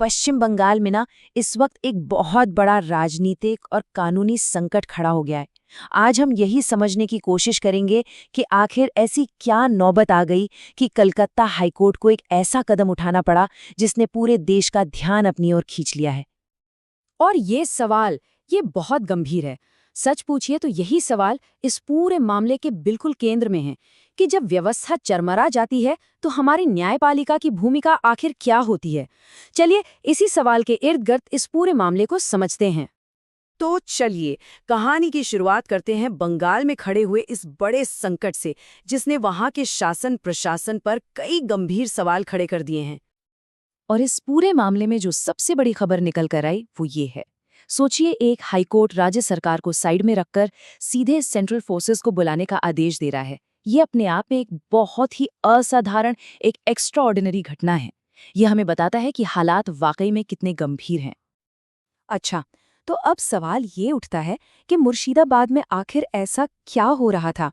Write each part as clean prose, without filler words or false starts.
पश्चिम बंगाल में ना इस वक्त एक बहुत बड़ा राजनीतिक और कानूनी संकट खड़ा हो गया है। आज हम यही समझने की कोशिश करेंगे कि आखिर ऐसी क्या नौबत आ गई कि कलकत्ता हाईकोर्ट को एक ऐसा कदम उठाना पड़ा जिसने पूरे देश का ध्यान अपनी ओर खींच लिया है। और ये बहुत गंभीर है। सच पूछिए तो यही सवाल इस पूरे मामले के बिल्कुल केंद्र में है कि जब व्यवस्था चरमरा जाती है तो हमारी न्यायपालिका की भूमिका आखिर क्या होती है। चलिए इसी सवाल के इर्द गिर्द इस पूरे मामले को समझते हैं। तो चलिए कहानी की शुरुआत करते हैं बंगाल में खड़े हुए इस बड़े संकट से, जिसने वहां के शासन प्रशासन पर कई गंभीर सवाल खड़े कर दिए हैं। और इस पूरे मामले में जो सबसे बड़ी खबर निकल कर आई वो ये है। सोचिए, एक हाईकोर्ट राज्य सरकार को साइड में रखकर सीधे सेंट्रल फोर्सेस को बुलाने का आदेश दे रहा है। ये अपने आप में एक बहुत ही असाधारण, एक एक्स्ट्राऑर्डिनरी घटना है। यह हमें बताता है कि हालात वाकई में कितने गंभीर हैं। अच्छा, तो अब सवाल ये उठता है कि मुर्शिदाबाद में आखिर ऐसा क्या हो रहा था।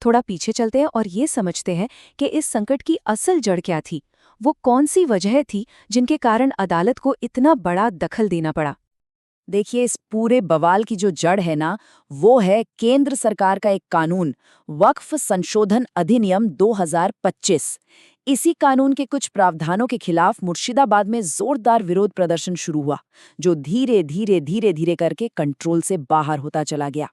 थोड़ा पीछे चलते हैं और ये समझते हैं कि इस संकट की असल जड़ क्या थी। वो कौन सी वजह थी जिनके कारण अदालत को इतना बड़ा दखल देना पड़ा। देखिए, इस पूरे बवाल की जो जड़ है ना, वो है केंद्र सरकार का एक कानून, वक्फ संशोधन अधिनियम 2025। इसी कानून के कुछ प्रावधानों के खिलाफ मुर्शिदाबाद में जोरदार विरोध प्रदर्शन शुरू हुआ, जो धीरे धीरे करके कंट्रोल से बाहर होता चला गया।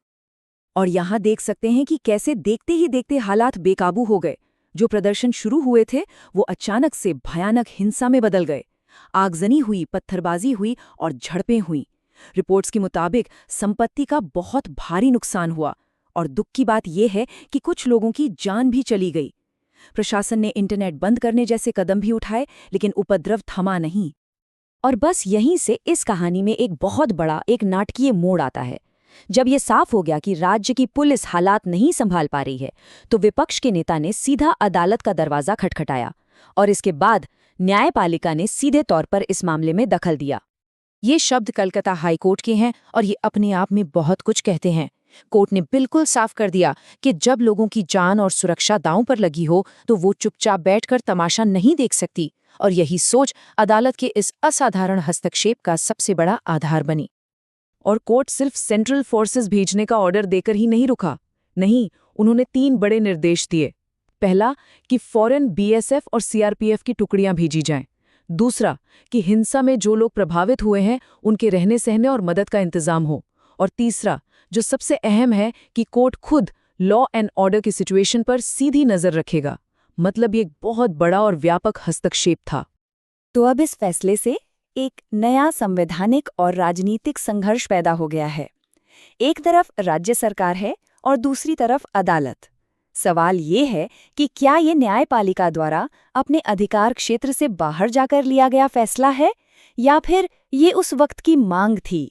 और यहाँ देख सकते हैं कि कैसे देखते ही देखते हालात बेकाबू हो गए। जो प्रदर्शन शुरू हुए थे वो अचानक से भयानक हिंसा में बदल गए। आगजनी हुई, पत्थरबाजी हुई और झड़पें हुईं। रिपोर्ट्स के मुताबिक संपत्ति का बहुत भारी नुकसान हुआ और दुख की बात यह है कि कुछ लोगों की जान भी चली गई। प्रशासन ने इंटरनेट बंद करने जैसे कदम भी उठाए, लेकिन उपद्रव थमा नहीं। और बस यहीं से इस कहानी में एक बहुत बड़ा, एक नाटकीय मोड़ आता है। जब ये साफ हो गया कि राज्य की पुलिस हालात नहीं संभाल पा रही है, तो विपक्ष के नेता ने सीधा अदालत का दरवाजा खटखटाया और इसके बाद न्यायपालिका ने सीधे तौर पर इस मामले में दखल दिया। ये शब्द कलकत्ता हाईकोर्ट के हैं और ये अपने आप में बहुत कुछ कहते हैं। कोर्ट ने बिल्कुल साफ कर दिया कि जब लोगों की जान और सुरक्षा दांव पर लगी हो तो वो चुपचाप बैठकर तमाशा नहीं देख सकती। और यही सोच अदालत के इस असाधारण हस्तक्षेप का सबसे बड़ा आधार बनी। और कोर्ट सिर्फ सेंट्रल फोर्सेस भेजने का ऑर्डर देकर ही नहीं रुका। नहीं, उन्होंने 3 बड़े निर्देश दिए। पहला, कि फौरन बीएसएफ और सीआरपीएफ की टुकड़ियां भेजी जाएं। दूसरा, कि हिंसा में जो लोग प्रभावित हुए हैं उनके रहने सहने और मदद का इंतजाम हो। और तीसरा, जो सबसे अहम है, कि कोर्ट खुद लॉ एंड ऑर्डर की सिचुएशन पर सीधी नजर रखेगा। मतलब ये एक बहुत बड़ा और व्यापक हस्तक्षेप था। तो अब इस फैसले से एक नया संवैधानिक और राजनीतिक संघर्ष पैदा हो गया है। एक तरफ राज्य सरकार है और दूसरी तरफ अदालत। सवाल ये है कि क्या ये न्यायपालिका द्वारा अपने अधिकार क्षेत्र से बाहर जाकर लिया गया फैसला है या फिर ये उस वक्त की मांग थी।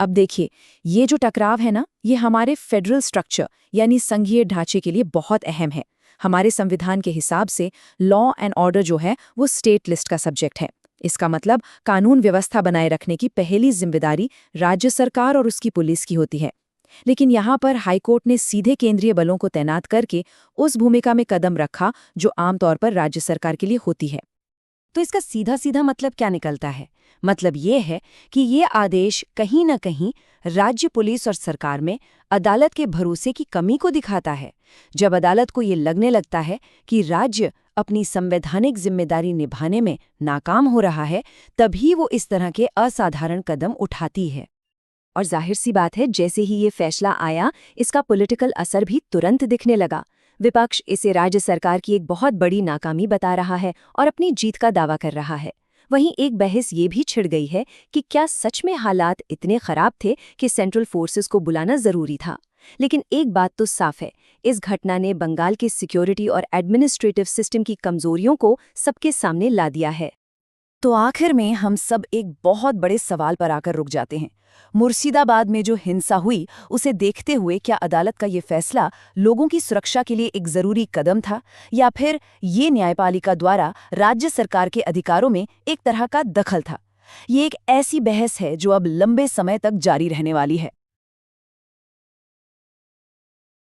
अब देखिए, ये जो टकराव है ना, ये हमारे फेडरल स्ट्रक्चर यानी संघीय ढांचे के लिए बहुत अहम है। हमारे संविधान के हिसाब से लॉ एंड ऑर्डर जो है वो स्टेट लिस्ट का सब्जेक्ट है। इसका मतलब कानून व्यवस्था बनाए रखने की पहली जिम्मेदारी राज्य सरकार और उसकी पुलिस की होती है। लेकिन यहाँ पर हाईकोर्ट ने सीधे केंद्रीय बलों को तैनात करके उस भूमिका में कदम रखा जो आमतौर पर राज्य सरकार के लिए होती है। तो इसका सीधा सीधा मतलब क्या निकलता है? मतलब ये है कि ये आदेश कहीं न कहीं राज्य पुलिस और सरकार में अदालत के भरोसे की कमी को दिखाता है। जब अदालत को ये लगने लगता है कि राज्य अपनी संवैधानिक जिम्मेदारी निभाने में नाकाम हो रहा है, तभी वो इस तरह के असाधारण कदम उठाती है। और जाहिर सी बात है, जैसे ही ये फैसला आया, इसका पॉलिटिकल असर भी तुरंत दिखने लगा। विपक्ष इसे राज्य सरकार की एक बहुत बड़ी नाकामी बता रहा है और अपनी जीत का दावा कर रहा है। वहीं एक बहस ये भी छिड़ गई है कि क्या सच में हालात इतने खराब थे कि सेंट्रल फोर्सेस को बुलाना जरूरी था। लेकिन एक बात तो साफ है, इस घटना ने बंगाल के सिक्योरिटी और एडमिनिस्ट्रेटिव सिस्टम की कमजोरियों को सबके सामने ला दिया है। तो आखिर में हम सब एक बहुत बड़े सवाल पर आकर रुक जाते हैं। मुर्शिदाबाद में जो हिंसा हुई, उसे देखते हुए क्या अदालत का ये फैसला लोगों की सुरक्षा के लिए एक जरूरी कदम था, या फिर ये न्यायपालिका द्वारा राज्य सरकार के अधिकारों में एक तरह का दखल था? ये एक ऐसी बहस है जो अब लंबे समय तक जारी रहने वाली है।